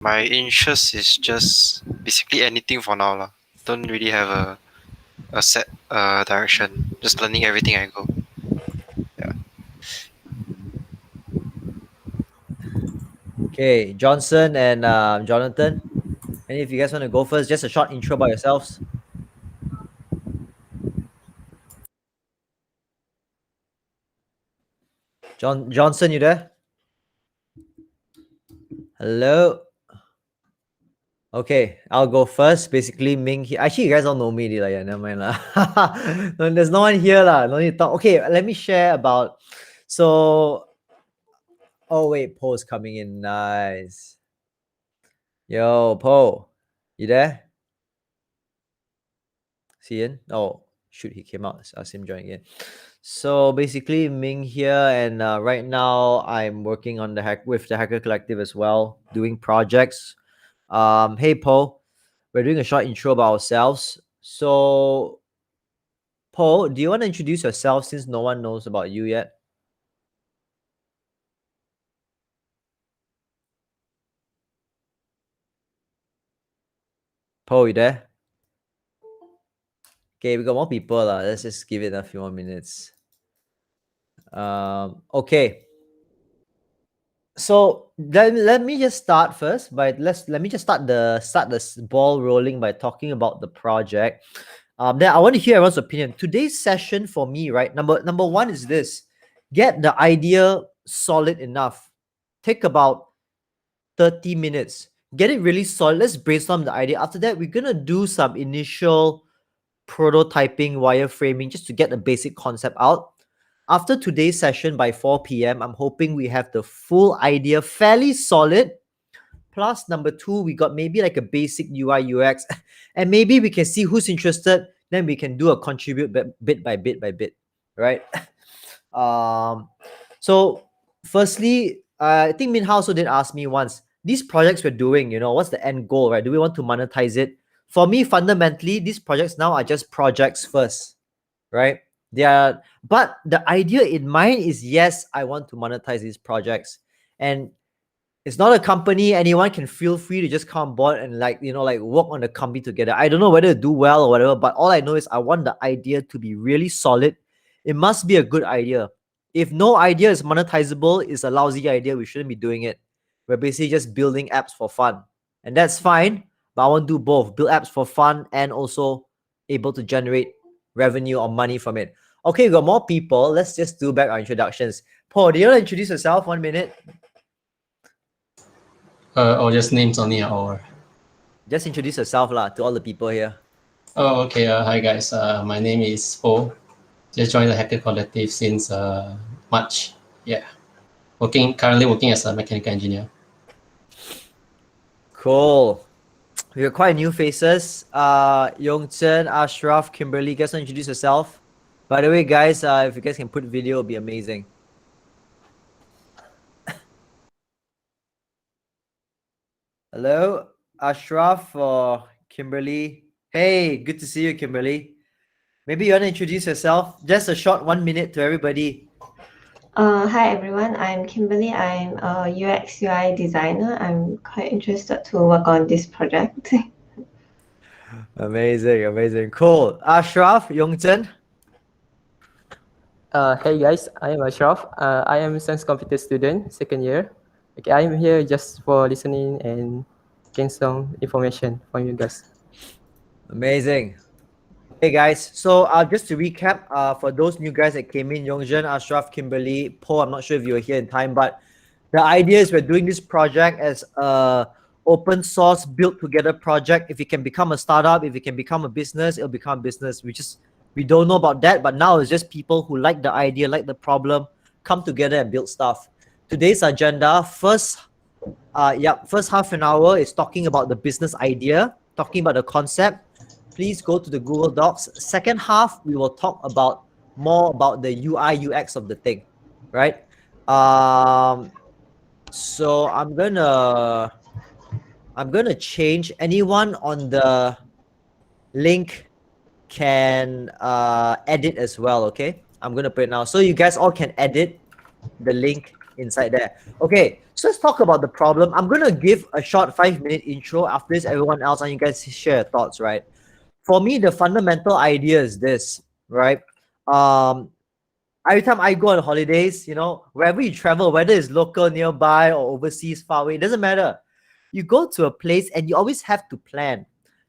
My interest is just basically anything for now lah. Don't really have a set direction. Just learning everything I go. Yeah. Okay, Johnson and Jonathan. Any of you guys want to go first? Just a short intro about yourselves. Johnson, you there? Hello. Okay, I'll go first. Basically, Ming here. Actually, you guys all know me, like, yeah, never mind lah. No, there's no one here lah. No need to talk. Okay, let me share about. So, oh wait, Poe's coming in. Nice. Yo, Poe, you there? See in? Oh, shoot, he came out. I'll see him join again. So basically, Ming here, and right now I'm working on the Hacker Collective as well, doing projects. Hey Paul, we're doing a short intro about ourselves. So, Paul, do you want to introduce yourself since no one knows about you yet? Paul, you there? Okay, we got more people. Let's just give it a few more minutes. Okay. So let me just start first by let me just start the ball rolling by talking about the project. Then I want to hear everyone's opinion. Today's session for me, right? Number one is this: get the idea solid enough. Take about 30 minutes. Get it really solid. Let's brainstorm the idea. After that, we're gonna do some initial prototyping, wireframing, just to get the basic concept out. After today's session by 4 p.m., I'm hoping we have the full idea fairly solid. Plus, number two, we got maybe like a basic UI UX, and maybe we can see who's interested. Then we can do a contribute bit by bit by bit, right? So firstly, I think Minha also did ask me once, these projects we're doing, what's the end goal, right? Do we want to monetize it? For me, fundamentally, these projects now are just projects first, right? But the idea in mind is, yes, I want to monetize these projects. And it's not a company. Anyone can feel free to just come on board and like work on the company together. I don't know whether to do well or whatever, but all I know is I want the idea to be really solid. It must be a good idea. If no idea is monetizable, it's a lousy idea. We shouldn't be doing it. We're basically just building apps for fun. And that's fine, but I want to do both. Build apps for fun and also able to generate revenue or money from it. Okay, we got more people. Let's just do back our introductions. Paul, do you want to introduce yourself 1 minute? Or just names only, or just introduce yourself to all the people here. Oh, okay. Hi guys. My name is Paul. Just joined the Hacker Collective since March. Yeah, currently working as a mechanical engineer. Cool. We got quite new faces. Yongchen, Ashraf, Kimberly. Guys, want to introduce yourself? By the way, guys, if you guys can put video, it'll be amazing. Hello, Ashraf or Kimberly. Hey, good to see you, Kimberly. Maybe you want to introduce yourself? Just a short 1 minute to everybody. Hi everyone, I'm Kimberly. I'm a UX UI designer. I'm quite interested to work on this project. Amazing. Cool. Ashraf, Yongchen. Hey guys, I am Ashraf. I am a science computer student, second year. Okay, I am here just for listening and getting some information from you guys. Amazing. Hey guys, so just to recap, for those new guys that came in, Yongzhen, Ashraf, Kimberly, Paul, I'm not sure if you were here in time, but the idea is we're doing this project as a open source built together project. If it can become a startup, if it can become a business, it'll become a business. We don't know about that, but now it's just people who like the idea, like the problem, come together and build stuff. Today's agenda, first half an hour is talking about the business idea, talking about the concept. Please go to the Google Docs. Second half, we will talk more about the UI UX of the thing, right? So I'm gonna change. Anyone on the link can edit as well, okay? I'm gonna put it now. So you guys all can edit the link inside there. Okay, so let's talk about the problem. I'm gonna give a short 5-minute intro. After this, everyone else, and you guys share your thoughts, right? For me, the fundamental idea is this, right? Every time I go on holidays, you know, wherever you travel, whether it's local, nearby, or overseas, far away, it doesn't matter. You go to a place and you always have to plan.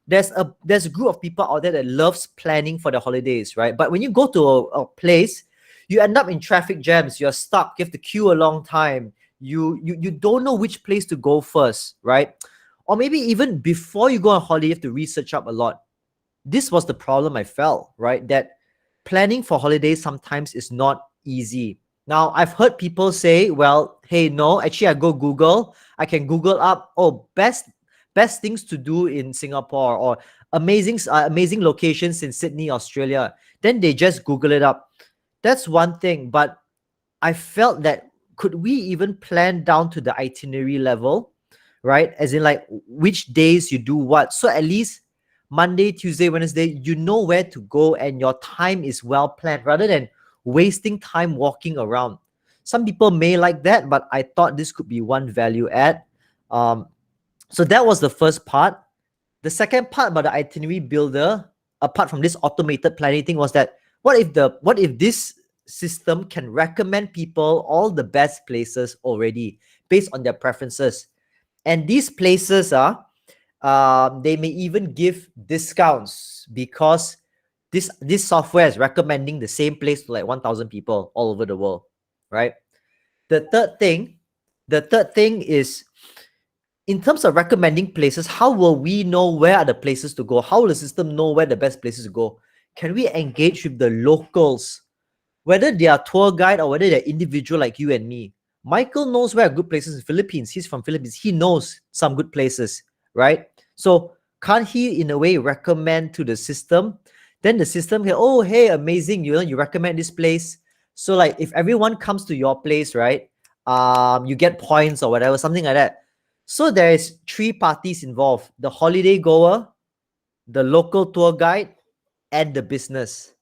There's a group of people out there that loves planning for the holidays, right? But when you go to a place, you end up in traffic jams. You're stuck. You have to queue a long time. You don't know which place to go first, right? Or maybe even before you go on holiday, you have to research up a lot. This was the problem I felt, right? That planning for holidays sometimes is not easy. Now, I've heard people say, well, hey, no, actually I go Google. I can Google up, oh, best things to do in Singapore, or amazing locations in Sydney, Australia. Then they just Google it up. That's one thing, but I felt that could we even plan down to the itinerary level, right? As in like which days you do what. So at least Monday, Tuesday, Wednesday, you know where to go and your time is well planned rather than wasting time walking around. Some people may like that, but I thought this could be one value add. So that was the first part. The second part about the itinerary builder, apart from this automated planning thing, was that what if this system can recommend people all the best places already based on their preferences, and these places are they may even give discounts because this software is recommending the same place to like 1,000 people all over the world, right? The third thing is, in terms of recommending places, how will we know where are the places to go? How will the system know where the best places to go? Can we engage with the locals, whether they are tour guide or whether they're individual like you and me? Michael knows where are good places in the Philippines. He's from Philippines. He knows some good places, right? So can't he, in a way, recommend to the system? Then the system can, oh, hey, amazing, you recommend this place. So like if everyone comes to your place, right, you get points or whatever, something like that. So there is 3 parties involved: the holiday goer, the local tour guide, and the business.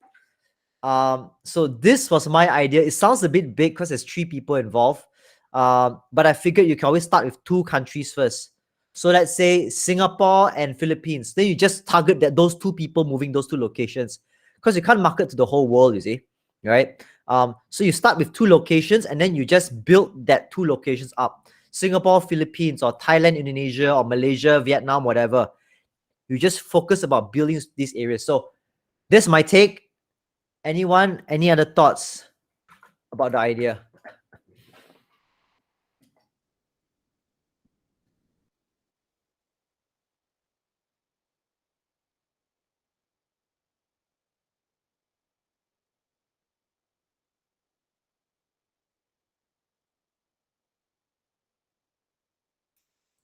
So this was my idea. It sounds a bit big because there's 3 people involved. But I figured you can always start with 2 countries first. So let's say Singapore and Philippines. Then you just target those 2 people moving those 2 locations, because you can't market to the whole world, you see, right? So you start with 2 locations and then you just build that 2 locations up. Singapore, Philippines, or Thailand, Indonesia, or Malaysia, Vietnam, whatever. You just focus about building these areas. So this is my take. Anyone, any other thoughts about the idea?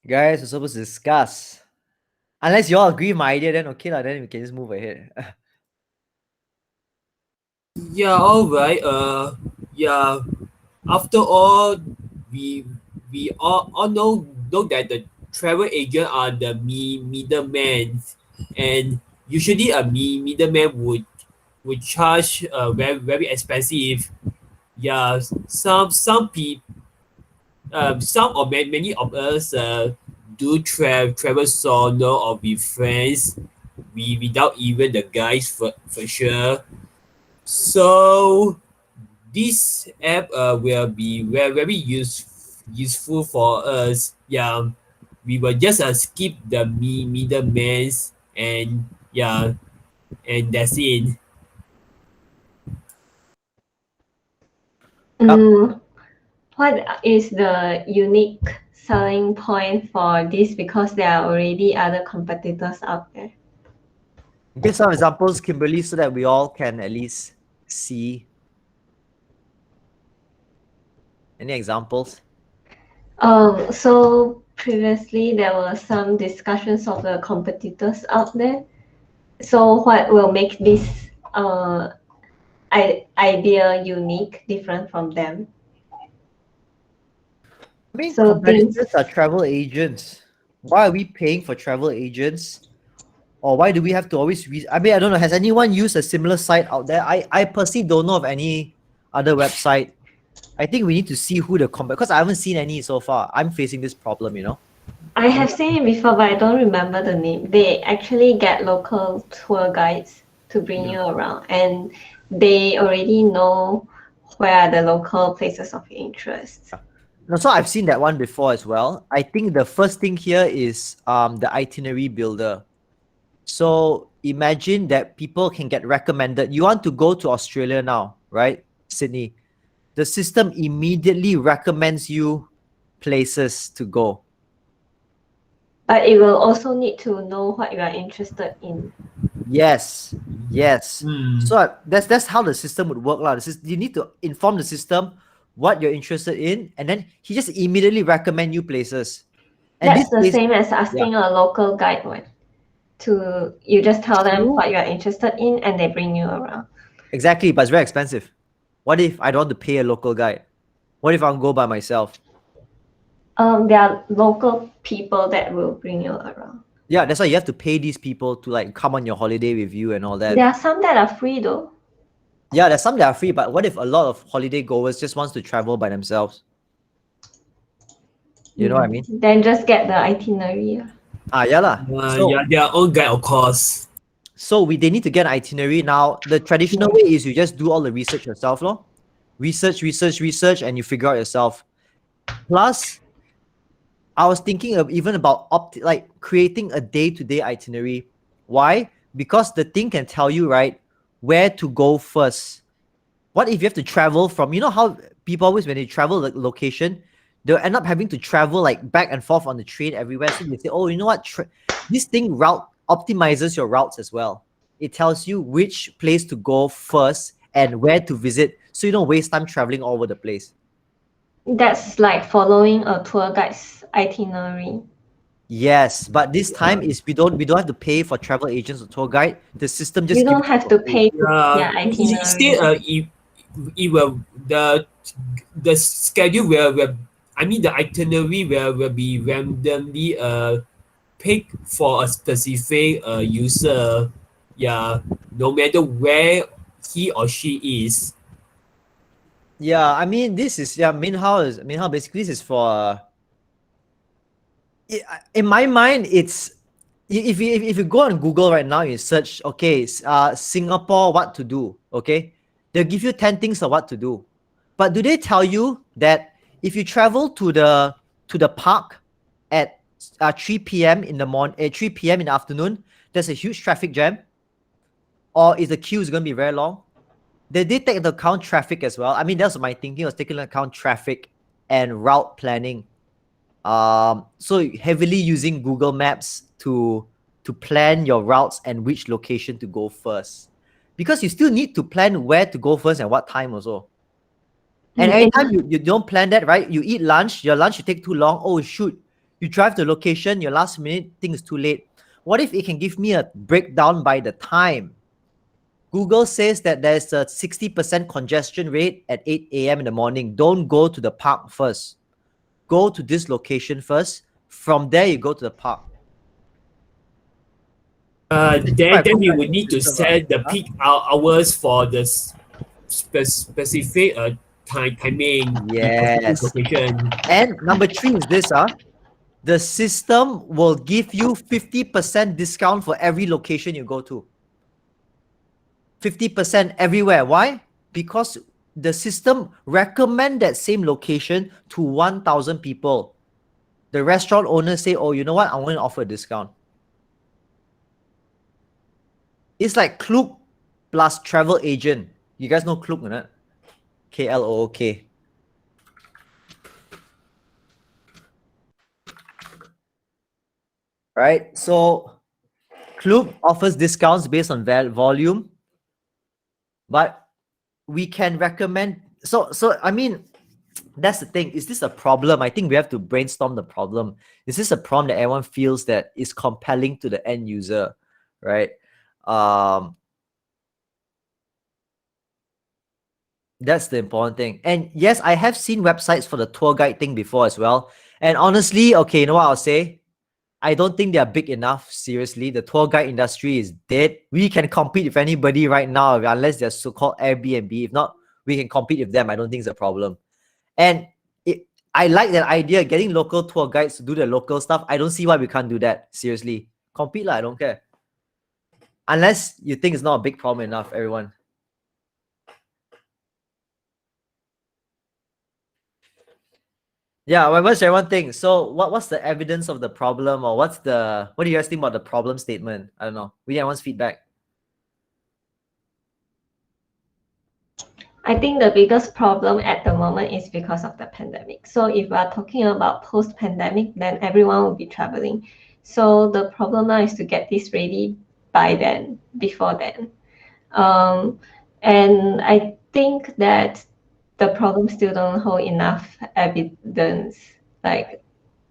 Guys, we're supposed to discuss. Unless you all agree with my idea, then okay lah, then we can just move ahead. Yeah, all right. Yeah. After all, we all know that the travel agent are the middlemen, and usually a middleman would charge very expensive. Yeah, some people, some or many of us do travel solo or with friends, without even the guides for sure. So this app will be very useful for us. Yeah, we will just skip the middlemen, and yeah, and that's it. What is the unique selling point for this? Because there are already other competitors out there. Give some examples, Kimberly, so that we all can at least see. Any examples? So previously there were some discussions of the competitors out there. So what will make this idea unique, different from them? I mean, So competitors are travel agents. Why are we paying for travel agents? Or why do we have to always I mean, I don't know. Has anyone used a similar site out there? I personally don't know of any other website I think we need to see who the because I haven't seen any so far. I'm facing this problem, you know. I have seen it before, but I don't remember the name. They actually get local tour guides to bring you around, and they already know where are the local places of interest. No, so I've seen that one before as well. I think the first thing here is the itinerary builder. So imagine that people can get recommended. You want to go to Australia now, right? Sydney. The system immediately recommends you places to go. But it will also need to know what you are interested in. Yes. Yes. Mm. So that's how the system would work. You need to inform the system what you're interested in, and then he just immediately recommend you places. And That's the this same as asking a local guide one. You just tell them what you are interested in and they bring you around. exactly, but it's very expensive. What if I don't want to pay a local guide? What if I can go by myself? There are local people that will bring you around. Yeah, that's why you have to pay these people to like come on your holiday with you and all that. There are some that are free though. Yeah, there's some that are free, but what if a lot of holiday goers just wants to travel by themselves? You know what I mean? Then just get the itinerary. Yeah lah. So, Yeah, their own guide, of course. so they need to get an itinerary. Now, the traditional way is you just do all the research yourself, lor. Research, and you figure out yourself. Plus, I was thinking of even about like creating a day-to-day itinerary. Why? Because the thing can tell you, right, where to go first. What if you have to travel from, you know how people always, when they travel the location, they'll end up having to travel like back and forth on the train everywhere. So they say, oh, you know what? This thing route optimizes your routes as well. It tells you which place to go first and where to visit, so you don't waste time traveling all over the place. That's like following a tour guide's itinerary. Yes, but this time is we don't have to pay for travel agents or tour guide. The system just You don't gives have to pay for Yeah, itinerary. instead, it will the schedule will I mean the itinerary will be randomly picked for a specific user. Yeah, no matter where he or she is. Yeah, I mean this is Minhao basically this is for in my mind it's if you go on Google right now, you search Singapore what to do, okay? They'll give you 10 things of what to do. But do they tell you that if you travel to the park at 3 p.m. in the morning, 3 p.m. in the afternoon, there's a huge traffic jam? Or is the queue is going to be very long? They did take into account traffic as well. I mean, that's my thinking, was taking into account traffic and route planning. So heavily using Google Maps to plan your routes and which location to go first. Because you still need to plan where to go first and what time also. And every time you don't plan that, right? You eat lunch, your lunch you take too long. Oh shoot, you drive to the location, your last minute thing is too late. What if it can give me a breakdown by the time? Google says that there's a 60% congestion rate at 8 a.m. in the morning. Don't go to the park first. Go to this location first. From there, you go to the park. Then we would need to set the peak hours for the specific timing. Yes. Location. And number 3 is this, the system will give you 50% discount for every location you go to. 50% everywhere. Why? Because the system recommend that same location to 1,000 people. The restaurant owners say, oh, you know what? I'm going to offer a discount. It's like Klook plus travel agent. You guys know Klook, right? Klook. Right? So Klook offers discounts based on volume, but we can recommend. So I mean, that's the thing. Is this a problem? I think we have to brainstorm the problem. Is this a problem that everyone feels that is compelling to the end user, right? That's the important thing. And yes, I have seen websites for the tour guide thing before as well. And honestly, okay, you know what I'll say? I don't think they are big enough. Seriously, the tour guide industry is dead. We can compete with anybody right now, unless they're so-called Airbnb. If not, we can compete with them. I don't think it's a problem. And I like that idea, getting local tour guides to do the local stuff. I don't see why we can't do that. Seriously. Compete lah, I don't care. Unless you think it's not a big problem enough, everyone. Yeah, what's everyone think? So what's the evidence of the problem, or what do you guys think about the problem statement? I don't know. We need everyone's feedback. I think the biggest problem at the moment is because of the pandemic. So if we are talking about post-pandemic, then everyone will be traveling. So the problem now is to get this ready by then, before then. And I think that the problem still don't hold enough evidence, like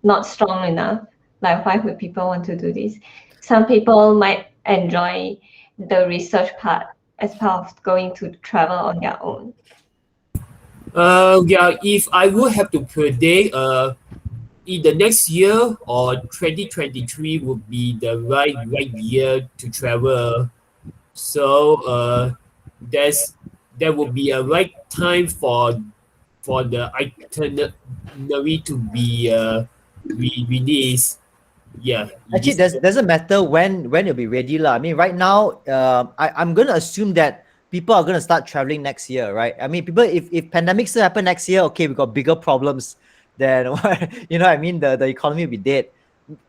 not strong enough. Like, why would people want to do this? Some people might enjoy the research part as part of going to travel on their own. Yeah, if I would have to predict, in the next year or 2023 would be the right year to travel. So that would be a right time for the itinerary to be released. Yeah. Actually, doesn't matter when it'll be ready lah. I mean, right now, I'm gonna assume that people are gonna start traveling next year, right? I mean, people, if pandemic still happen next year, okay, we got bigger problems than you know what I mean, the economy will be dead.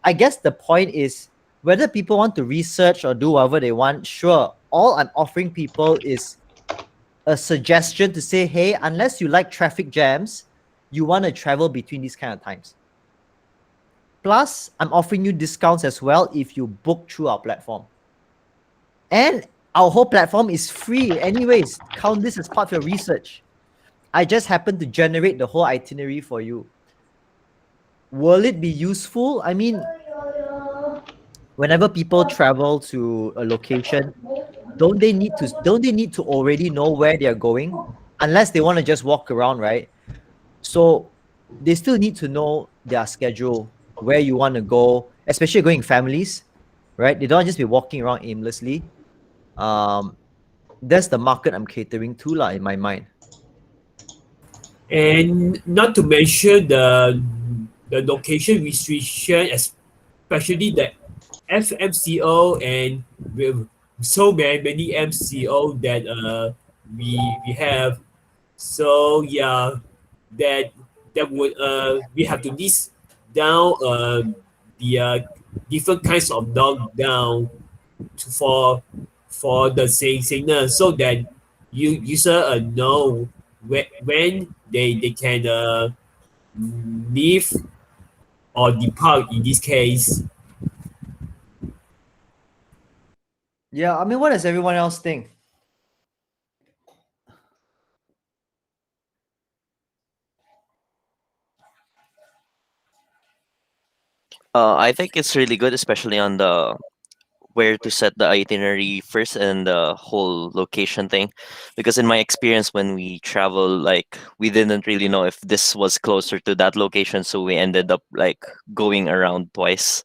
I guess the point is whether people want to research or do whatever they want. Sure, all I'm offering people is a suggestion to say, hey, unless you like traffic jams, you want to travel between these kind of times. Plus, I'm offering you discounts as well if you book through our platform. And our whole platform is free anyways. Count this as part of your research. I just happen to generate the whole itinerary for you. Will it be useful? I mean, whenever people travel to a location, don't they need to already know where they're going? Unless they want to just walk around, right? So they still need to know their schedule, where you want to go, especially going families, right? They don't just be walking around aimlessly. That's the market I'm catering to lah, in my mind. And not to mention the location restriction, especially the FMCO, and with so many MCO that we have. So yeah, that would we have to list down the different kinds of lockdown for the signal, so that user know when they can leave or depart in this case. Yeah, I mean, what does everyone else think? I think it's really good, especially on the where to set the itinerary first and the whole location thing, because in my experience when we travel, like, we didn't really know if this was closer to that location, so we ended up like going around twice.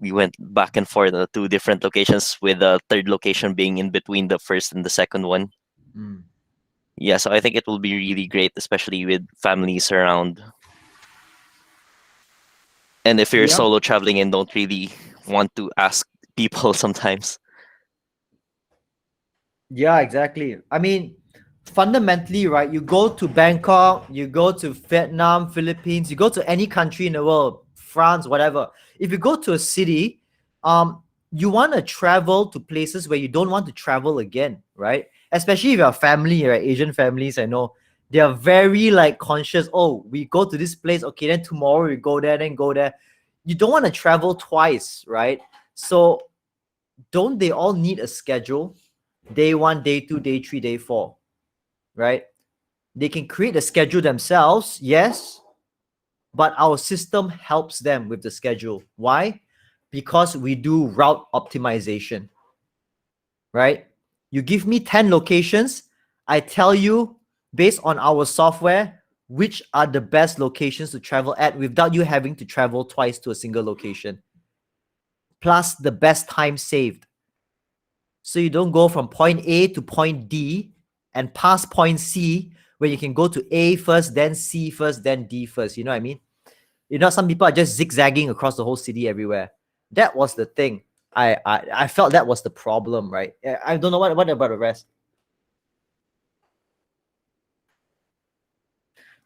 We went back and forth to two different locations, with the third location being in between the first and the second one. Yeah, so I think it will be really great, especially with families around. And if you're Yeah. solo traveling and don't really want to ask people sometimes. Yeah, exactly. I mean, fundamentally, right, you go to Bangkok, you go to Vietnam, Philippines, you go to any country in the world, France, whatever. If you go to a city, you want to travel to places where you don't want to travel again, right? Especially if you're a family, right? Asian families, I know, they are very like conscious. Oh, we go to this place, okay, then tomorrow we go there, then go there. You don't want to travel twice, right? So don't they all need a schedule? Day 1, day 2, day 3, day 4, right? They can create a schedule themselves, yes, but our system helps them with the schedule. Why? Because we do route optimization, right? You give me 10 locations, I tell you based on our software which are the best locations to travel at without you having to travel twice to a single location, plus the best time saved. So you don't go from point A to point D and past point C where you can go to A first, then C first, then D first. You know what I mean? You know, some people are just zigzagging across the whole city everywhere. That was the thing. I felt that was the problem, right? I don't know what about the rest.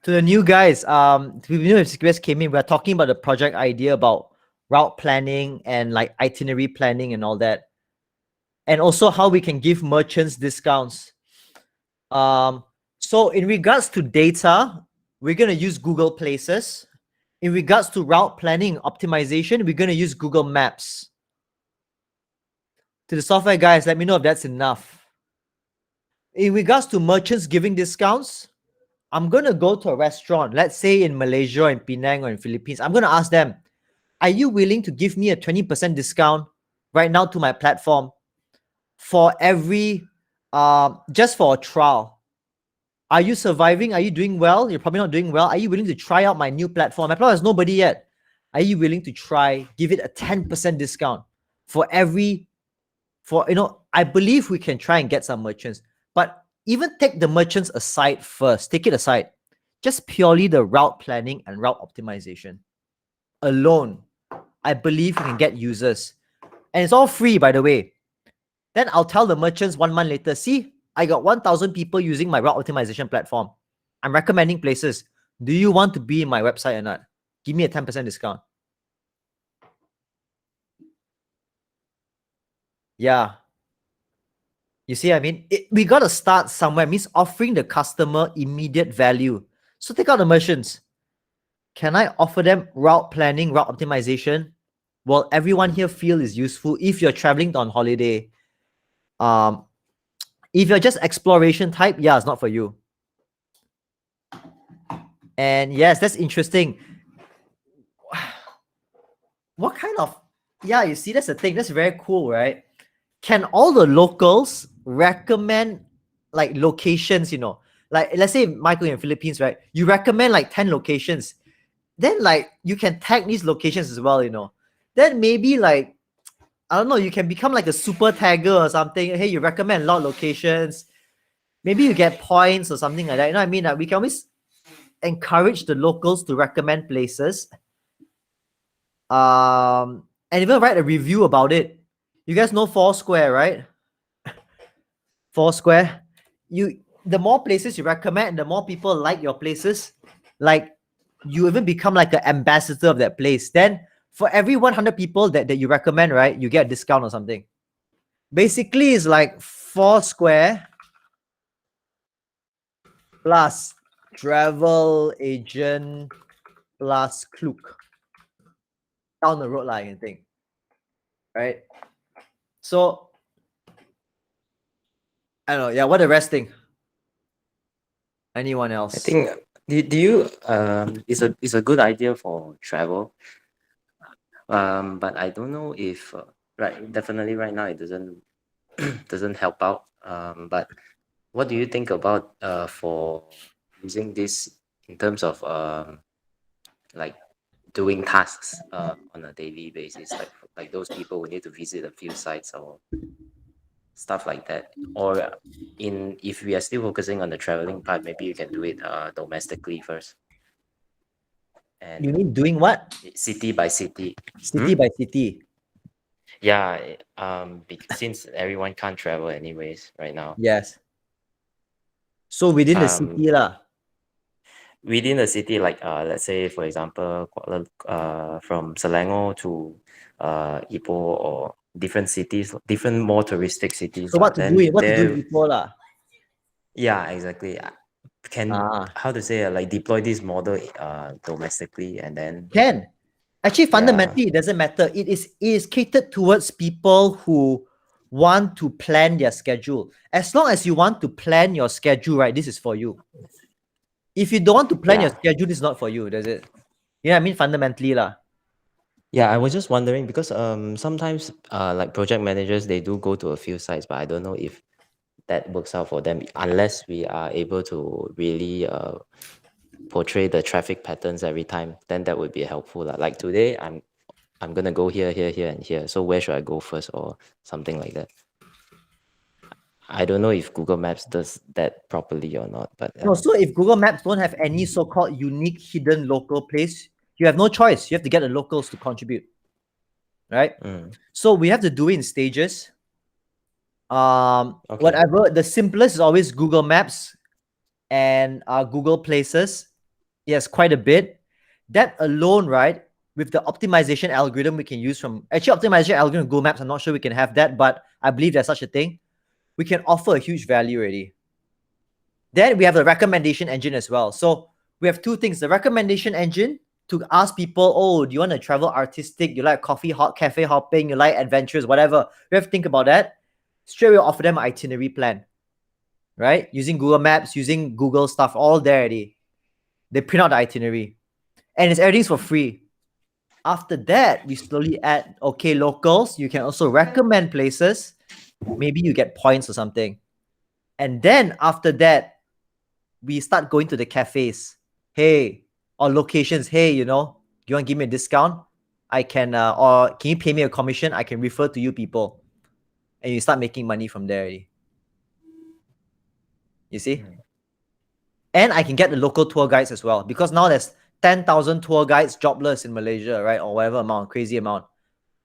To the new guys, if you came in, we're talking about the project idea about route planning and like itinerary planning and all that, and also how we can give merchants discounts. So in regards to data, we're gonna use Google Places. In regards to route planning optimization, we're gonna use Google Maps. To the software guys, let me know if that's enough. In regards to merchants giving discounts, I'm gonna go to a restaurant, let's say in Malaysia, in Penang, or in Philippines. I'm gonna ask them, are you willing to give me a 20% discount right now to my platform for every just for a trial? Are you surviving? Are you doing well? You're probably not doing well. Are you willing to try out my new platform? My platform has nobody yet. Are you willing to try, give it a 10% discount for every, I believe we can try and get some merchants, but even take the merchants aside first, take it aside, just purely the route planning and route optimization alone, I believe we can get users. And it's all free, by the way. Then I'll tell the merchants 1 month later, see, I got 1,000 people using my route optimization platform. I'm recommending places. Do you want to be in my website or not? Give me a 10% discount. Yeah. You see what I mean? We got to start somewhere. It means offering the customer immediate value. So take out the merchants. Can I offer them route planning, route optimization? Well, everyone here feel is useful if you're traveling on holiday. If you're just exploration type, yeah, it's not for you. And yes, that's interesting. What kind of, yeah, you see, that's the thing. That's very cool, right? Can all the locals recommend like locations, like let's say Michael in Philippines, right? You recommend like 10 locations. Then like you can tag these locations as well, Then maybe like, I don't know, you can become like a super tagger or something. Hey, you recommend a lot of locations. Maybe you get points or something like that. You know what I mean? Like, we can always encourage the locals to recommend places. And even write a review about it. You guys know Foursquare, right? Foursquare. The more places you recommend, the more people like your places. Like, you even become like an ambassador of that place. Then for every 100 people that you recommend, right, you get a discount or something. Basically, it's like Foursquare plus travel agent plus Klook. Down the road, I can think. Right? So, I don't know. Yeah, what the rest think? Anyone else? I think do you it's a good idea for travel. But I don't know if definitely right now it doesn't doesn't help out. But what do you think about for using this in terms of like doing tasks on a daily basis, like those people who need to visit a few sites or stuff like that, or if we are still focusing on the traveling part, maybe you can do it domestically first. And You mean doing what? city by city. City by city. Yeah, since everyone can't travel anyways right now. Yes. So within the city lah. Within the city, like let's say for example, from Selangor to Ipoh, or different cities, different more touristic cities. So what to do before lah? Yeah, exactly. Can how to say like deploy this model domestically, and then Can. Actually, fundamentally, it doesn't matter. It is catered towards people who want to plan their schedule. As long as you want to plan your schedule, right, this is for you. If you don't want to plan your schedule, this is not for you, does it? Yeah, I mean, fundamentally lah. Yeah, I was just wondering because sometimes like project managers, they do go to a few sites, but I don't know if that works out for them unless we are able to really portray the traffic patterns every time. Then that would be helpful. Like today, I'm gonna go here, here, here, and here. So where should I go first, or something like that? I don't know if Google Maps does that properly or not, but No, so if Google Maps don't have any so-called unique hidden local place, you have no choice. You have to get the locals to contribute, right? So we have to do it in stages. Okay. Whatever the simplest is always Google Maps and Google Places. Yes, quite a bit. That alone, right? With the optimization algorithm we can use from optimization algorithm Google Maps, I'm not sure we can have that, but I believe there's such a thing. We can offer a huge value already. Then we have the recommendation engine as well. So we have two things: the recommendation engine to ask people, oh, do you want to travel artistic? You like cafe hopping? You like adventures? Whatever. We have to think about that. Straight away offer them an itinerary plan, right? Using Google Maps, using Google stuff, all there already. They print out the itinerary, and everything's for free. After that, we slowly add, okay, locals. You can also recommend places. Maybe you get points or something. And then after that, we start going to the cafes. Hey, or locations. Hey, you want to give me a discount? I can, or can you pay me a commission? I can refer to you people. And you start making money from there already. You see? And I can get the local tour guides as well, because now there's 10,000 tour guides jobless in Malaysia, right? Or whatever amount, crazy amount.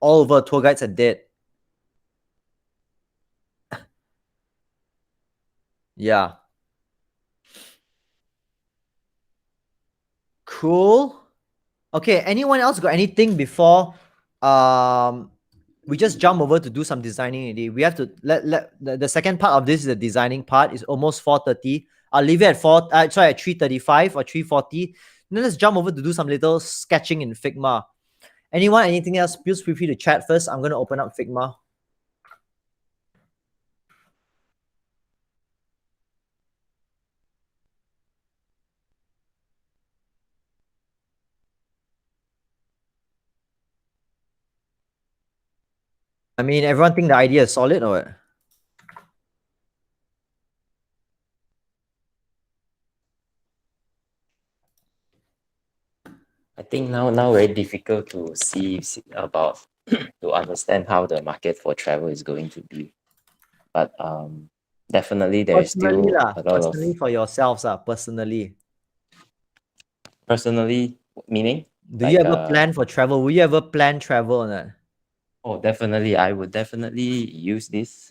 All over, tour guides are dead. Yeah. Cool. Okay, anyone else got anything before we just jump over to do some designing already? We have to let the second part of this is the designing part. Is almost 4:30. I'll leave it at 3:35 or 3:40. Then let's jump over to do some little sketching in Figma. Anyone, anything else? Please feel free to chat first. I'm gonna open up Figma. I mean, everyone think the idea is solid or what? I think now very difficult to see about to understand how the market for travel is going to be. But definitely there is Personally, still a lot of for yourselves, personally. personally meaning. Do you ever plan for travel? Will you ever plan travel or not? Oh, definitely. I would definitely use this,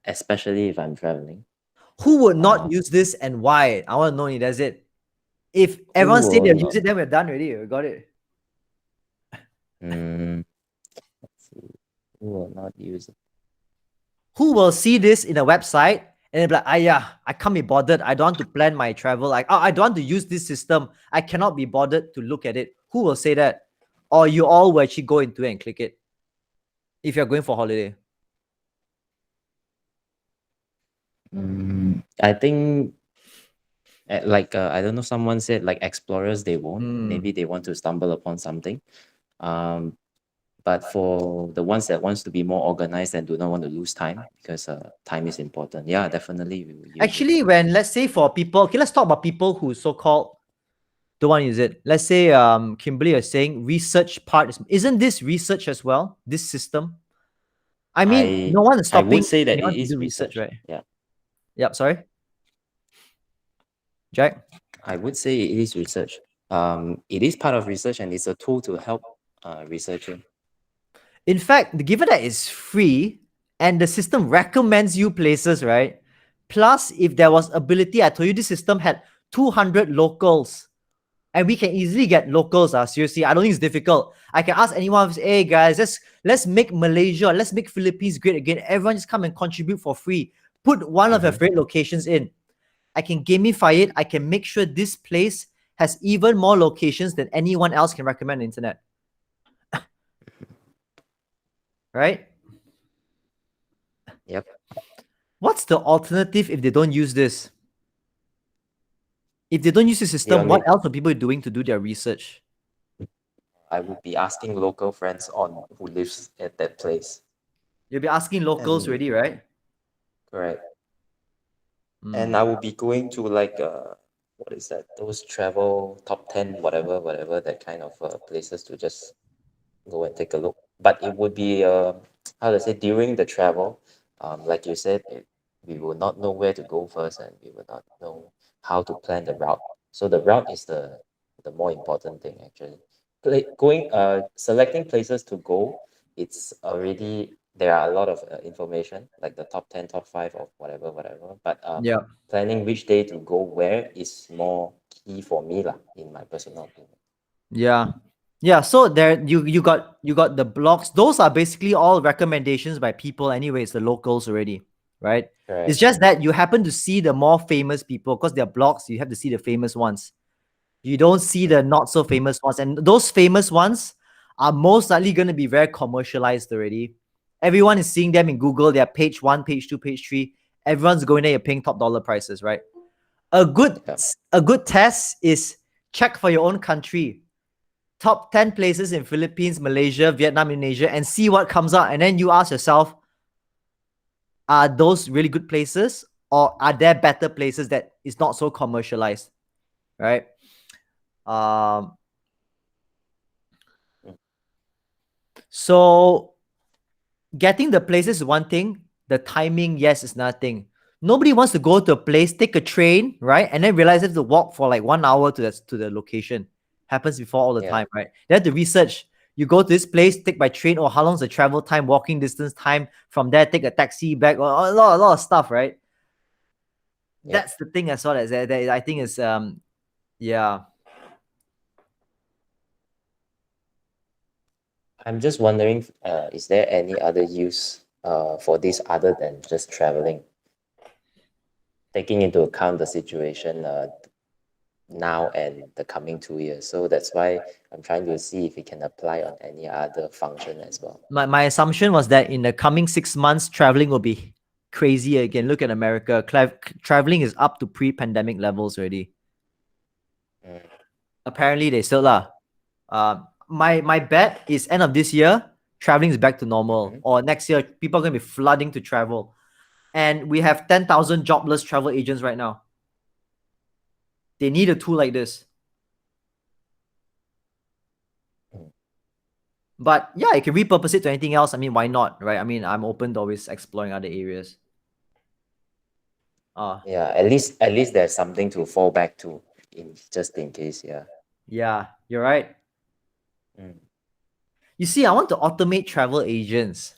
especially if I'm traveling. Who would not use this and why? I want to know it. That's it. If everyone say will they'll not? use it, then we're done already. We got it. Let's see. Who will not use it? Who will see this in a website and they'll be like, yeah, I can't be bothered. I don't want to plan my travel. Like, I don't want to use this system. I cannot be bothered to look at it. Who will say that? Or you all will actually go into it and click it if you're going for holiday? I think I don't know, someone said like explorers, they won't. Maybe they want to stumble upon something. But for the ones that wants to be more organized and do not want to lose time, because time is important. Yeah, definitely. We will use it. Actually, when let's say for people, okay, let's talk about people who so-called don't want to use it. Let's say Kimberly is saying research part isn't this research as well? This system. I mean, no one is I stopping. would say that anyone it to is do research, right? Yeah. Yep. Sorry, Jack. I would say it is research. It is part of research and it's a tool to help researching. In fact, given that it's free and the system recommends you places, right? Plus, if there was ability, I told you this system had 200 locals. And we can easily get locals. Seriously, I don't think it's difficult. I can ask anyone, hey guys, let's make Malaysia, let's make Philippines great again. Everyone just come and contribute for free. Put one of your favorite locations in. I can gamify it. I can make sure this place has even more locations than anyone else can recommend on the internet. Right? Yep. What's the alternative if they don't use this? If they don't use the system, what else are people doing to do their research? I would be asking local friends on who lives at that place. You'll be asking locals already, right? Correct. And I will be going to like what is that? Those travel top 10, whatever, that kind of places to just go and take a look. But it would be how to say, during the travel, like you said, we will not know where to go first, and we will not know how to plan the route. So the route is the more important thing actually. Selecting places to go, it's already there are a lot of information like the top 10, top 5 of whatever. But Yeah. planning which day to go where is more key for me lah, in my personal opinion. Yeah. Yeah, so there you got the blogs. Those are basically all recommendations by people anyways, the locals already, right? It's Correct. just that you happen to see the more famous people because they're blogs, you have to see the famous ones. You don't see the not so famous ones, and those famous ones are most likely going to be very commercialized already. Everyone is seeing them in Google. They're page 1, page 2, page 3. Everyone's going there, you're paying top dollar prices, right? A good Yeah. a good test is check for your own country. Top 10 places in Philippines, Malaysia, Vietnam, Indonesia, and see what comes out. And then you ask yourself, are those really good places, or are there better places that is not so commercialized, right? Um, so getting the places is one thing. The timing, yes, is nothing. Nobody wants to go to a place, take a train, right, and then realize they have to walk for like 1 hour to the location. Happens before all the Yeah. time, right? They have to research. You go to this place, take by train, or how long's the travel time, walking distance time from there, take a taxi back, or a lot of stuff, right? Yeah. That's the thing as well as that I think is yeah. I'm just wondering, is there any other use for this other than just traveling? Taking into account the situation now and the coming 2 years. So that's why I'm trying to see if it can apply on any other function as well. My assumption was that in the coming 6 months, traveling will be crazy again. Look at America. Traveling is up to pre-pandemic levels already. Mm. Apparently, they still are. My bet is end of this year, traveling is back to normal. Mhm. Or next year, people are going to be flooding to travel. And we have 10,000 jobless travel agents right now. They need a tool like this. Mm. But yeah, you can repurpose it to anything else. I mean, why not, right? I mean, I'm open to always exploring other areas. Yeah, at least there's something to fall back to just in case. Yeah. Yeah, you're right. Mm. You see, I want to automate travel agents.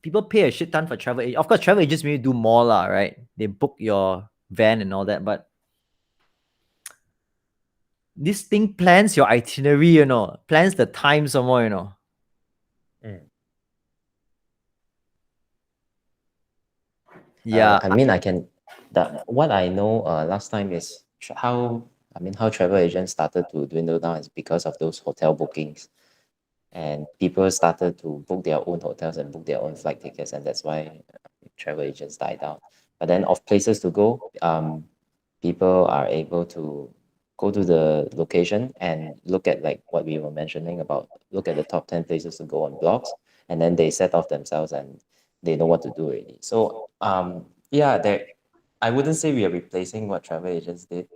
People pay a shit ton for travel agents. Of course, travel agents maybe do more, lah, right? They book your van and all that, but this thing plans your itinerary, plans the time somewhere, Mm. Yeah. I mean, what I know last time is how travel agents started to dwindle down is because of those hotel bookings, and people started to book their own hotels and book their own flight tickets, and that's why travel agents died down. But then of places to go, people are able to go to the location and look at like what we were mentioning about look at the top 10 places to go on blogs, and then they set off themselves and they know what to do already. So yeah, I wouldn't say we are replacing what travel agents did,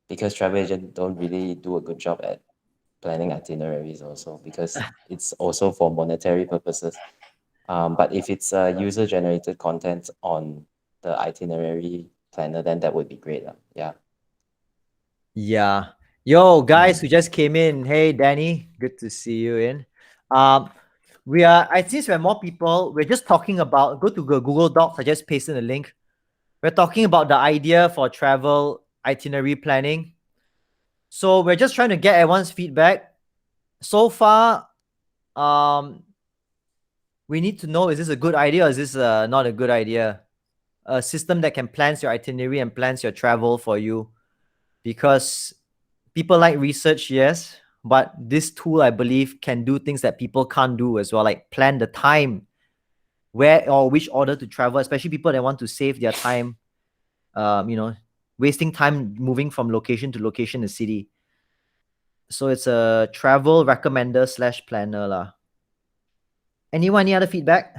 because travel agents don't really do a good job at planning itineraries also, because it's also for monetary purposes. But if it's user generated content on the itinerary planner, then that would be great. Yeah. Yeah. Yo, guys who just came in. Hey, Danny. Good to see you in. Since we have more people, we're just talking about, go to Google Docs. I just pasted the link. We're talking about the idea for travel itinerary planning. So we're just trying to get everyone's feedback. So far, we need to know, is this a good idea or is this not a good idea? A system that can plans your itinerary and plans your travel for you. Because people like research, yes, but this tool, I believe, can do things that people can't do as well, like plan the time, where or which order to travel, especially people that want to save their time, wasting time moving from location to location in the city. So it's a travel recommender / planner lah. Anyone, any other feedback?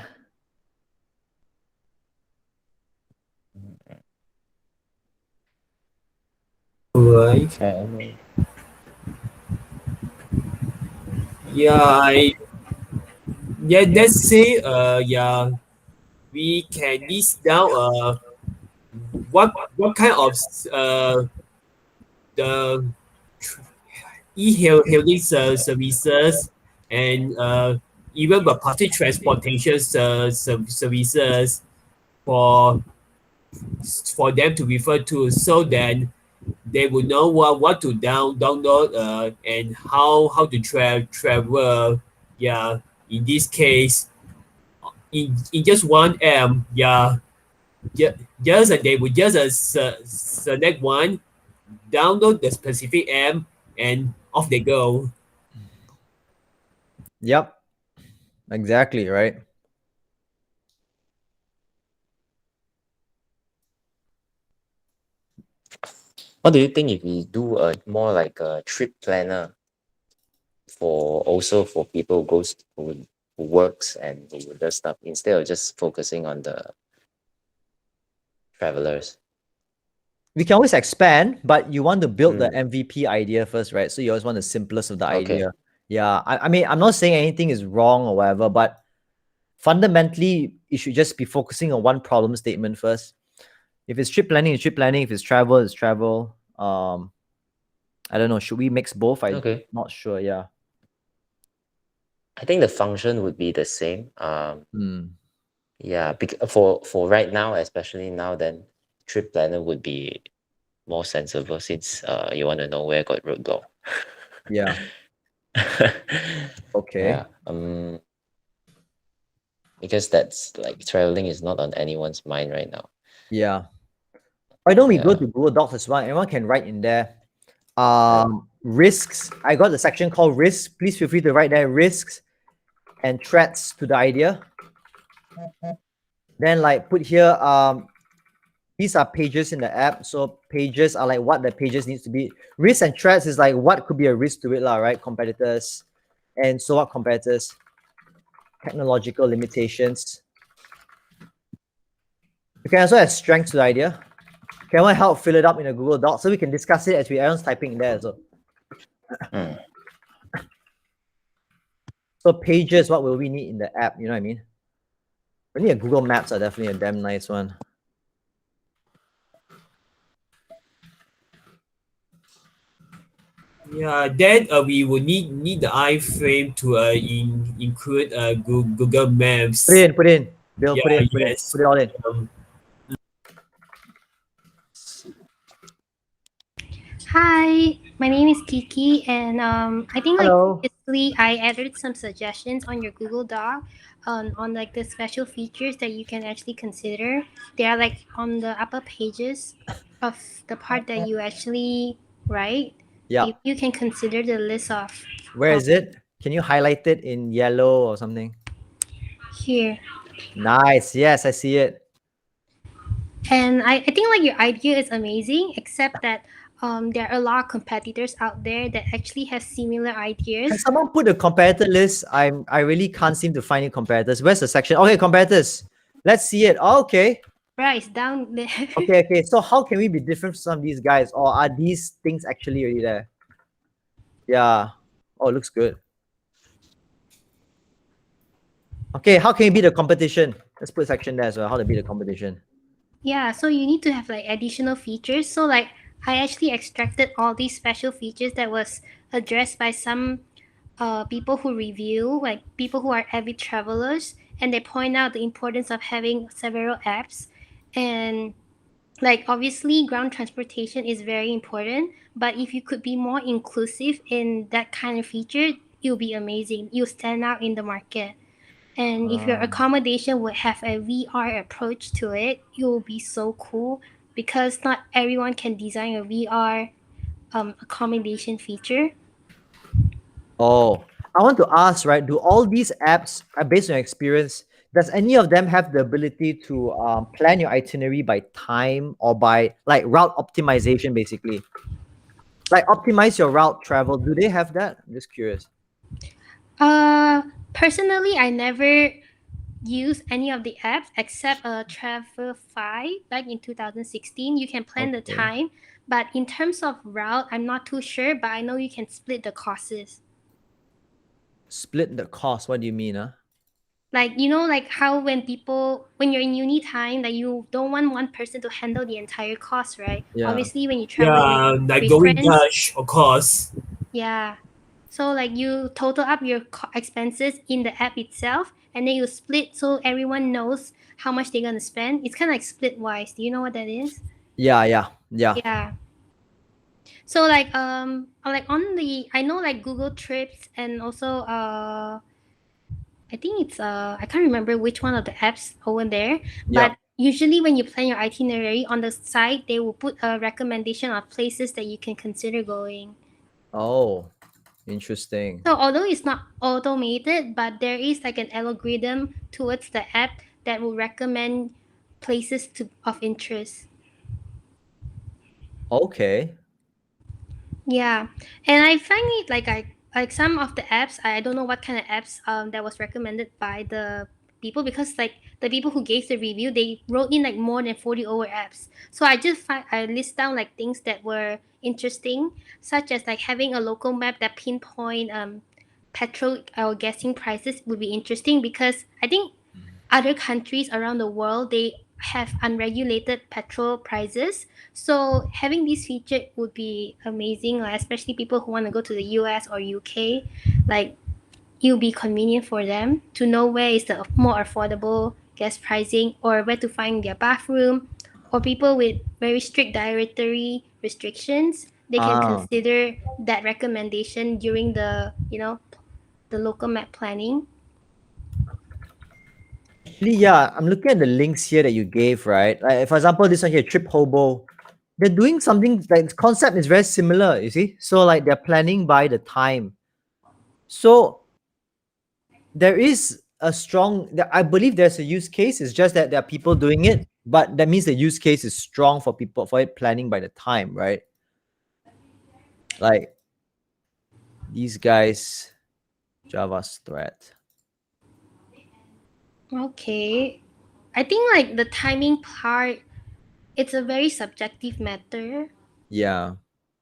Right. Yeah, let's say, yeah, we can list down what kind of the e-hailing services and even the public transportation services for them to refer to, so then they would know what to download and how to travel. Yeah, in this case, in just one app, yeah, just they would just select one, download the specific app, and off they go. Yep. Exactly, right? What do you think if we do a more like a trip planner for also for people who works and who does stuff instead of just focusing on the travelers? We can always expand, but you want to build the Mm. MVP idea first, right? So you always want the simplest of the Okay. idea. Yeah. I mean, I'm not saying anything is wrong or whatever, but fundamentally, you should just be focusing on one problem statement first. If it's trip planning, it's trip planning. If it's travel, it's travel. I don't know. Should we mix both? I'm Okay. not sure. Yeah. I think the function would be the same. Hmm. Yeah, for right now, especially now, then trip planner would be more sensible since you want to know where got roadblock. Yeah. Okay. Yeah. Because that's like traveling is not on anyone's mind right now. Yeah. Why don't we go Yeah. to Google Docs as well? Everyone can write in there. Risks. I got the section called risks. Please feel free to write there risks and threats to the idea. Then like put here, these are pages in the app. So pages are like what the pages needs to be. Risks and threats is like what could be a risk to it, right? Competitors. And so what competitors? Technological limitations. You can also add strength to the idea. Can I help fill it up in a Google Doc so we can discuss it as everyone's typing in there as well? Mm. So pages, what will we need in the app? You know what I mean? We need a Google Maps are definitely a damn nice one. Yeah, then we will need the iframe to include Google Maps. Put in. Bill, Yeah, put it yes. Put it all in. Hi, my name is Kiki, and I think like Hello. previously I added some suggestions on your Google Doc on like the special features that you can actually consider. They are like on the upper pages of the part that you actually write. Yeah. You can consider the list of Where is it? Can you highlight it in yellow or something? here. Nice. Yes, I see it. And I think like your idea is amazing, except that there are a lot of competitors out there that actually have similar Can ideas. someone put the competitor list? I really can't seem to find any competitors. Where's the section? Okay, competitors. Let's see it. Oh, okay. Right, it's down there. Okay. So how can we be different from some of these guys? Or are these things actually already there? Yeah. Oh, it looks good. Okay, how can you beat the competition? Let's put a section there as well. How to beat the competition. Yeah, so you need to have like additional features. So like I actually extracted all these special features that was addressed by some people who review, like people who are avid travelers, and they point out the importance of having several apps. And like obviously ground transportation is very important, but if you could be more inclusive in that kind of feature, it'll be amazing. You'll stand out in the market. And if your accommodation would have a VR approach to it, it will be so cool because not everyone can design a VR accommodation feature. Oh, I want to ask, right? Do all these apps, based on your experience, does any of them have the ability to plan your itinerary by time or by like route optimization, basically? Like optimize your route travel. Do they have that? I'm just curious. Personally, I never use any of the apps except Travelify back in 2016. You can plan the Okay. time, but in terms of route, I'm not too sure, but I know you can split the costs. Split the cost. What do you mean, huh? Like, like how when you're in uni time, like you don't want one person to handle the entire cost, right? Yeah. Obviously, when you travel Yeah, like with going friends, Dutch, of course. yeah. So like you total up your expenses in the app itself, and then you split so everyone knows how much they're gonna spend. It's kind of like split wise. Do you know what that is? Yeah, yeah, yeah. Yeah. So like on the I know like Google Trips and also I think it's I can't remember which one of the apps over there, Yep. but usually when you plan your itinerary on the site, they will put a recommendation of places that you can consider going. Oh, interesting. So although it's not automated, but there is like an algorithm towards the app that will recommend places of interest. Okay. Yeah, and I find it like some of the apps. I don't know what kind of apps that was recommended by the people, because like the people who gave the review, they wrote in like more than 40 over apps. So I list down like things that were interesting, such as like having a local map that pinpoint petrol or gassing prices would be interesting, because I think other countries around the world, they have unregulated petrol prices. So having this feature would be amazing, like, especially people who want to go to the US or UK. Like, it'll be convenient for them to know where is the more affordable gas pricing, or where to find their bathroom, or people with very strict dietary restrictions, they can Ah, consider that recommendation during the local map planning. actually, yeah, I'm looking at the links here that you gave, right? Like, for example, this one here, Trip Hobo. They're doing something like the concept is very similar, you see? So, like, they're planning by the time. So, there is a strong, I believe there's a use case. It's just that there are people doing it, but that means the use case is strong for people for it planning by the time, right? Like, these guys, Java's threat. Okay. I think like the timing part, it's a very subjective matter, Yeah.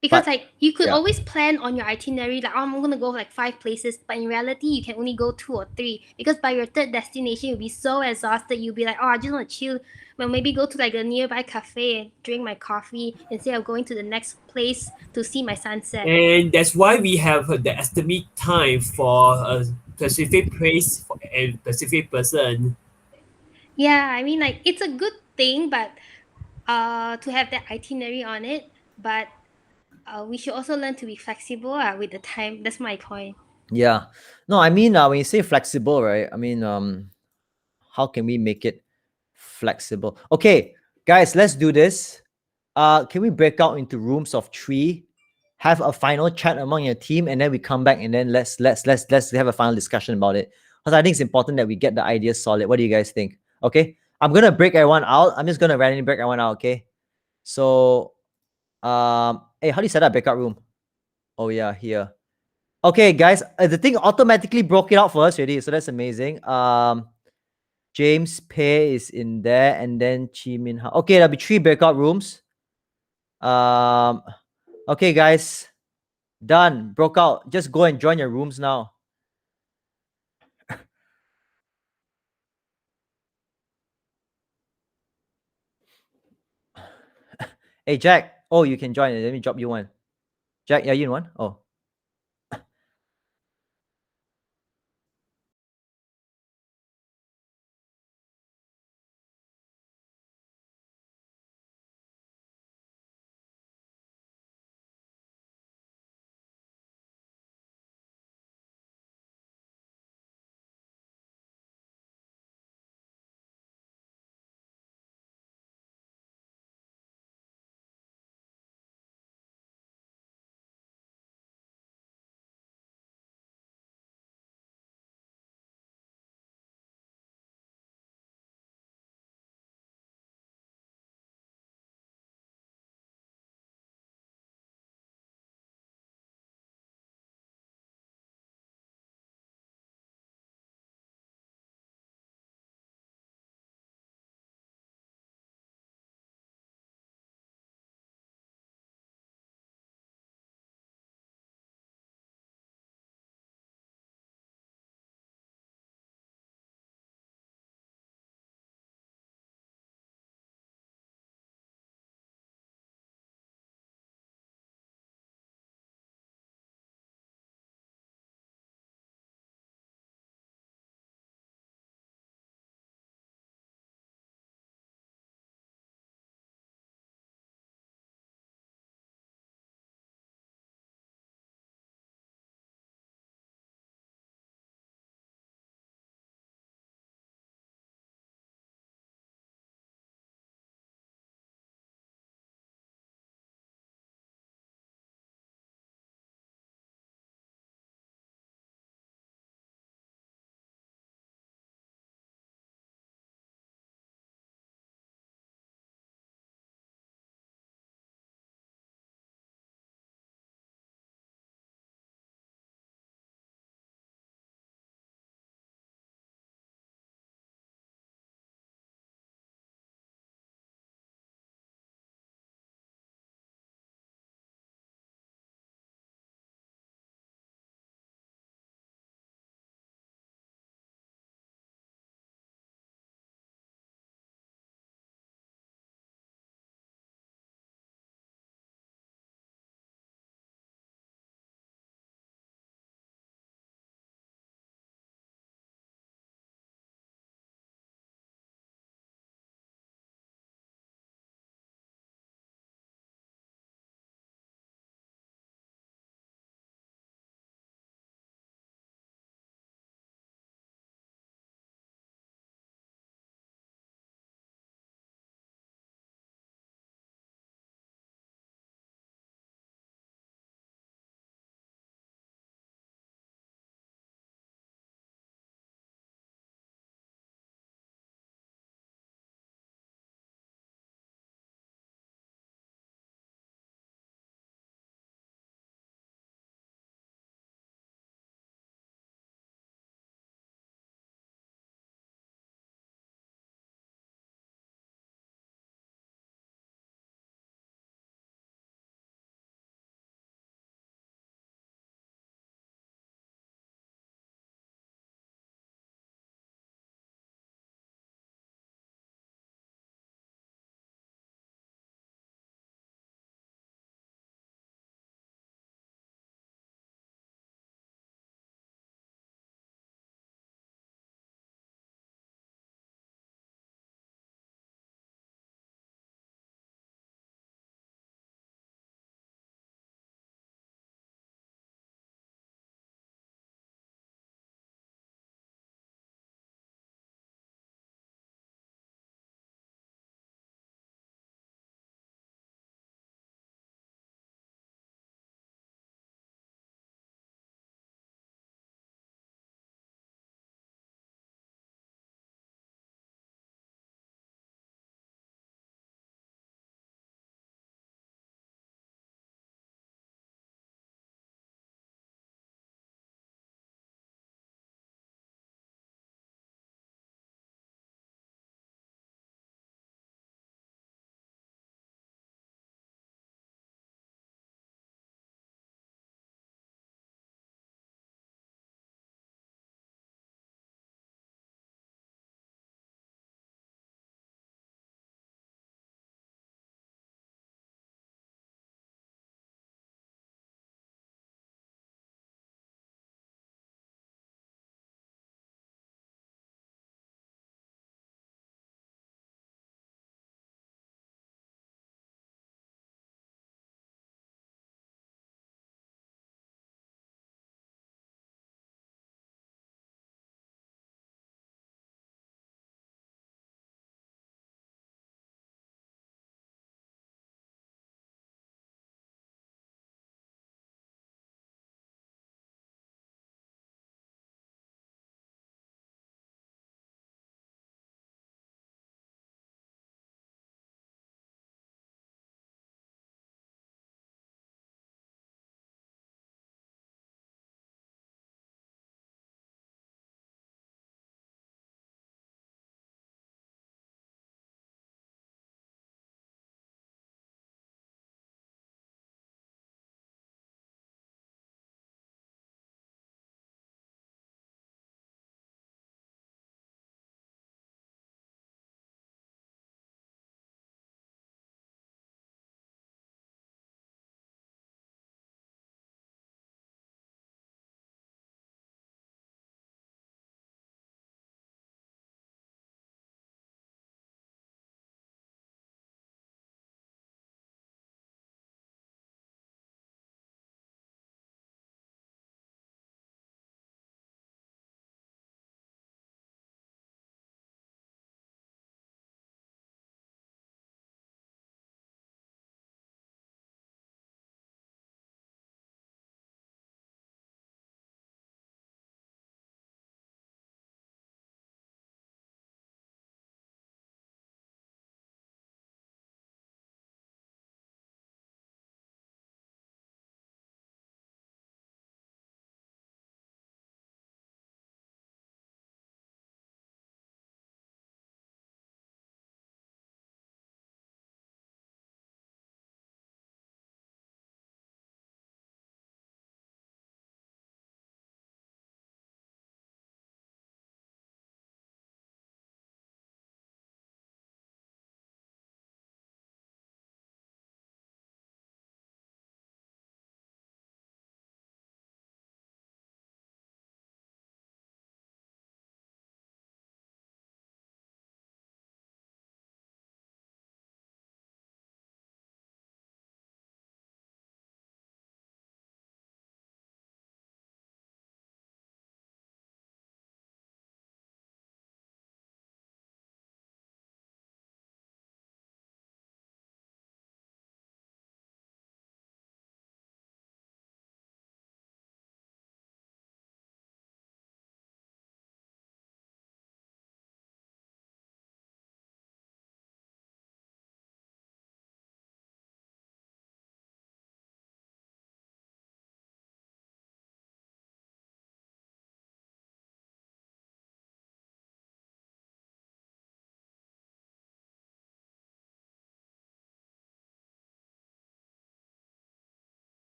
because But like you could yeah. always plan on your itinerary like, oh, I'm gonna go like 5 places, but in reality you can only go 2 or 3, because by your third destination you'll be so exhausted, you'll be like, oh, I just want to chill. Well, maybe go to like a nearby cafe and drink my coffee instead of going to the next place to see my sunset. And that's why we have the estimate time for a specific place for a specific person. Yeah, I mean, like, it's a good thing, but to have that itinerary on it, but we should also learn to be flexible with the time. That's my point. Yeah. No, I mean, when you say flexible, right? I mean, how can we make it flexible? Okay, guys, let's do this. Can we break out into rooms of 3, have a final chat among your team, and then we come back and then let's have a final discussion about it. Because I think it's important that we get the ideas solid. What do you guys think? Okay, I'm gonna break everyone out. I'm just gonna randomly break everyone out. Okay, so hey, how do you set up breakout room? Oh yeah, here. Okay, guys, the thing automatically broke it out for us already, so that's amazing. James Pei is in there, and then Chi Min Ha. Okay, there'll be 3 breakout rooms. Um, okay, guys, done. Broke out. Just go and join your rooms now. Hey, Jack. Oh, you can join. Let me drop you one. Jack, yeah, you in one? Oh.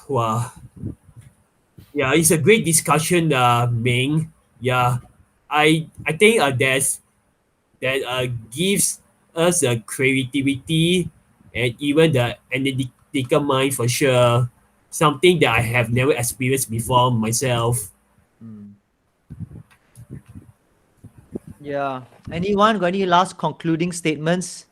Wow. Yeah, it's a great discussion, Ming. Yeah, I think that gives us a creativity and even the analytical mind for sure. Something that I have never experienced before myself. Mm. Yeah. Anyone got any last concluding statements?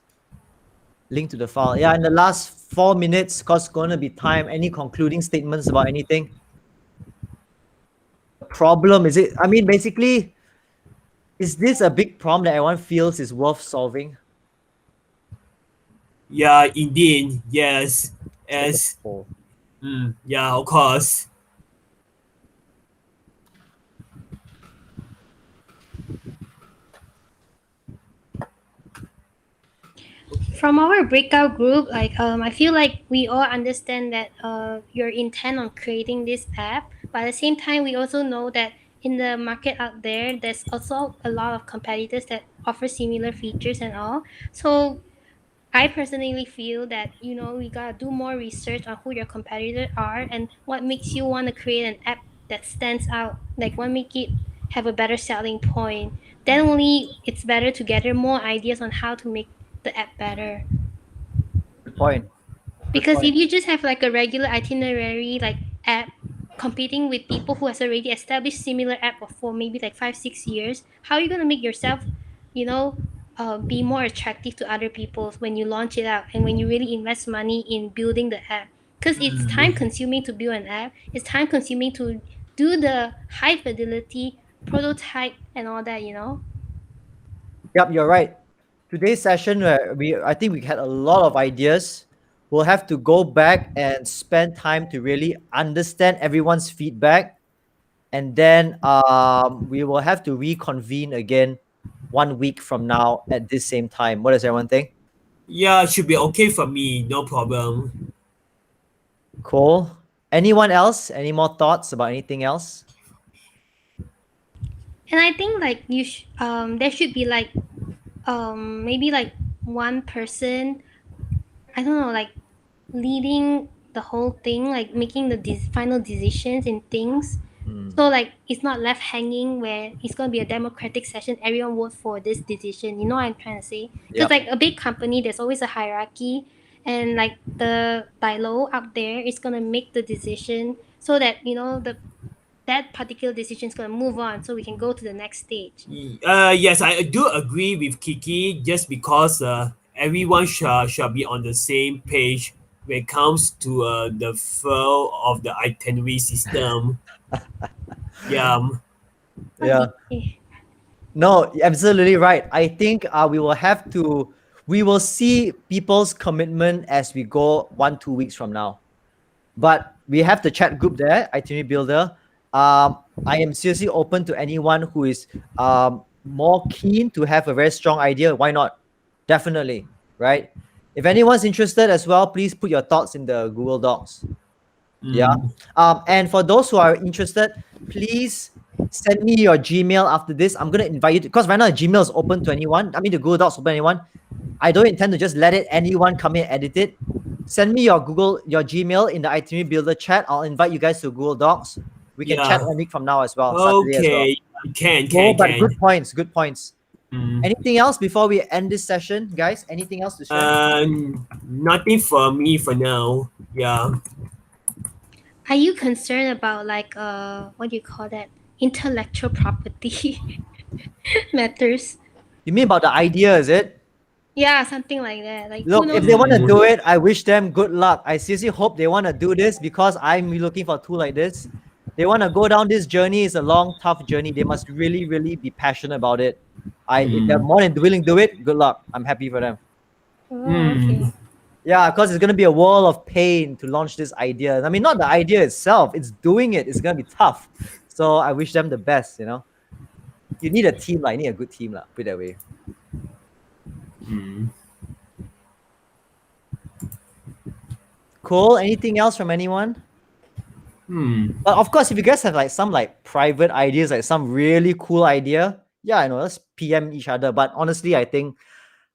Link to the file. Yeah, in the last 4 minutes, cause gonna be time. Any concluding statements about anything? Problem is it? I mean, basically, is this a big problem that everyone feels is worth solving? Yeah, indeed. Yes. Take a As poll. yeah, of course. From our breakout group, I feel like we all understand that your intent on creating this app, but at the same time we also know that in the market out there there's also a lot of competitors that offer similar features and all. So I personally feel that we gotta do more research on who your competitors are and what makes you want to create an app that stands out, like what make it have a better selling point. Then only it's better to gather more ideas on how to make the app better. Good point. Good Because point. if you just have like a regular itinerary like app competing with people who has already established similar app for maybe like 5 6 years, how are you gonna make yourself, you know, be more attractive to other people when you launch it out and when you really invest money in building the app? Because it's time consuming to build an app. It's time consuming to do the high fidelity prototype and all that. Yep, you're right. Today's session, I think we had a lot of ideas. We'll have to go back and spend time to really understand everyone's feedback, and then we will have to reconvene again 1 week from now at this same time. What does everyone think? Yeah, it should be okay for me. No problem. Cool. Anyone else? Any more thoughts about anything else? And I think like there should be like maybe like one person, I don't know, like leading the whole thing, like making the final decisions in things. So like it's not left hanging where it's gonna be a democratic session. Everyone vote for this decision. You know what I'm trying to say? Because Yep. like a big company, there's always a hierarchy, and like the below up there is gonna make the decision so that that particular decision is gonna move on, so we can go to the next stage. Yes, I do agree with Kiki. Just because everyone shall be on the same page when it comes to the flow of the itinerary system. Yeah. Yeah. Okay. No, you're absolutely right. I think we will see people's commitment as we go 1 2 weeks from now. But we have the chat group there, itinerary builder. I am seriously open to anyone who is more keen to have a very strong idea. Why not? Definitely, right? If anyone's interested as well, please put your thoughts in the Google Docs. Yeah. And for those who are interested, please send me your Gmail after this. I'm gonna invite you because right now Gmail is open to anyone. I mean the Google Docs open to anyone. I don't intend to just let anyone come in and edit it. Send me your Gmail in the itinerary builder chat. I'll invite you guys to Google Docs. We can chat Yeah. 1 week from now as well, Saturday as well. Okay. Can. But good points. Good points. Mm. Anything else before we end this session, guys? Anything else to share? Nothing for me for now. Yeah. Are you concerned about like what do you call that? Intellectual property matters? You mean about the idea, is it? Yeah, something like that. Like Look, who if knows? they want to do it, I wish them good luck. I seriously hope they want to do this because I'm looking for a tool like this. They want to go down this journey. It's a long, tough journey. They must really, really be passionate about it. If they're more than willing to do it, good luck. I'm happy for them. Oh, okay. Yeah, because it's gonna be a world of pain to launch this idea. I mean, not the idea itself; it's doing it. It's gonna be tough. So I wish them the best. You need a team, like you need a good team, lah. Put it that way. Cool. Anything else from anyone? But of course, if you guys have like some like private ideas, like some really cool idea, yeah, let's PM each other. But honestly, I think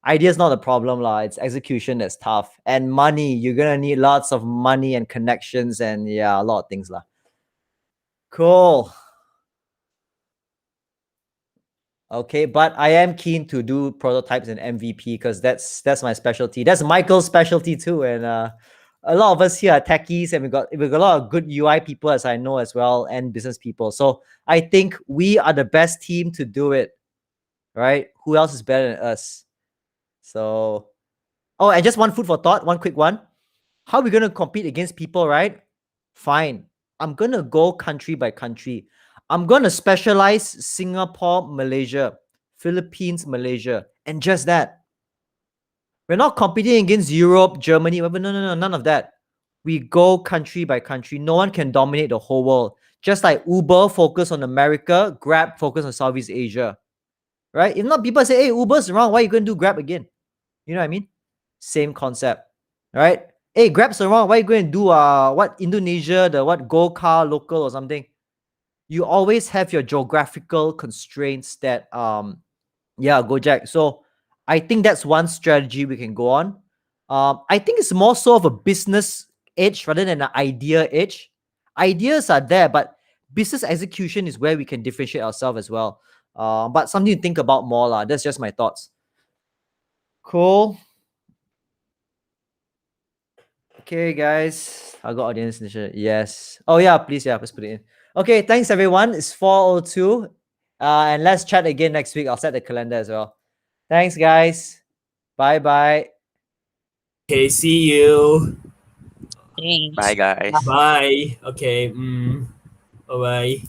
idea is not the problem, lah. It's execution that's tough. And money, you're gonna need lots of money and connections and yeah, a lot of things, lah. Cool. Okay, but I am keen to do prototypes and MVP because that's my specialty. That's Michael's specialty too. And a lot of us here are techies, and we got a lot of good UI people, as I know as well, and business people. So I think we are the best team to do it. Right? Who else is better than us? So, oh, and just one food for thought, one quick one. How are we gonna compete against people, right? Fine. I'm gonna go country by country. I'm gonna specialize Singapore, Malaysia, Philippines, Malaysia, and just that. We're not competing against Europe, Germany, whatever. No, none of that. We go country by country. No one can dominate the whole world. Just like Uber focus on America, Grab focus on Southeast Asia. Right? If not, people say, hey, Uber's around, why are you gonna do Grab again? You know what I mean? Same concept. Right? Hey, Grab's around, why are you going to do what Indonesia, the what Go Car local or something? You always have your geographical constraints that Gojek. So I think that's one strategy we can go on. I think it's more so of a business edge rather than an idea edge. Ideas are there, but business execution is where we can differentiate ourselves as well. But something to think about more, lah. That's just my thoughts. Cool. Okay, guys. I got audience initiative. Yes. Oh yeah, please, let's put it in. Okay, thanks everyone. It's 4:02. And let's chat again next week. I'll set the calendar as well. Thanks, guys. Bye. Okay, see you. Bye, guys. Bye. Okay. Bye bye.